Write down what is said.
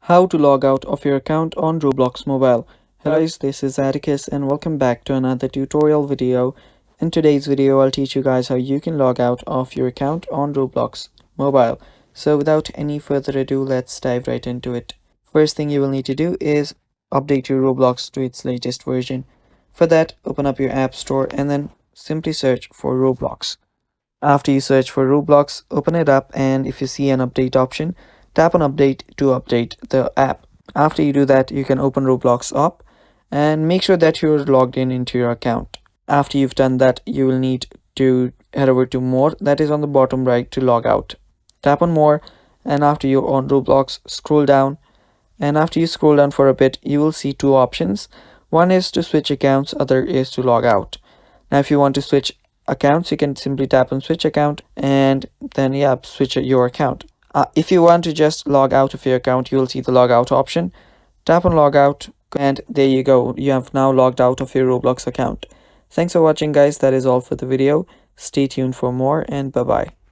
How to log out of your account on Roblox Mobile. Hello guys, this is Atticus and welcome back to another tutorial video. In today's video, I'll teach you guys how you can log out of your account on Roblox Mobile. So without any further ado, let's dive right into it. First thing you will need to do is update your Roblox to its latest version. For that, open up your App Store and then simply search for Roblox. After you search for Roblox, open it up, and if you see an update option, tap on update to update the app. After you do that, you can open Roblox up and make sure that you're logged in into your account. After you've done that, you will need to head over to more, that is on the bottom right, to log out. Tap on more, and after you're on Roblox, scroll down, and after you scroll down for a bit, you will see two options. One is to switch accounts, other is to log out. Now if you want to switch accounts, you can simply tap on switch account and then switch your account. If you want to just log out of your account, you will see the log out option. Tap on log out and there you go, you have now logged out of your Roblox account. Thanks for watching guys, that is all for the video. Stay tuned for more and bye bye.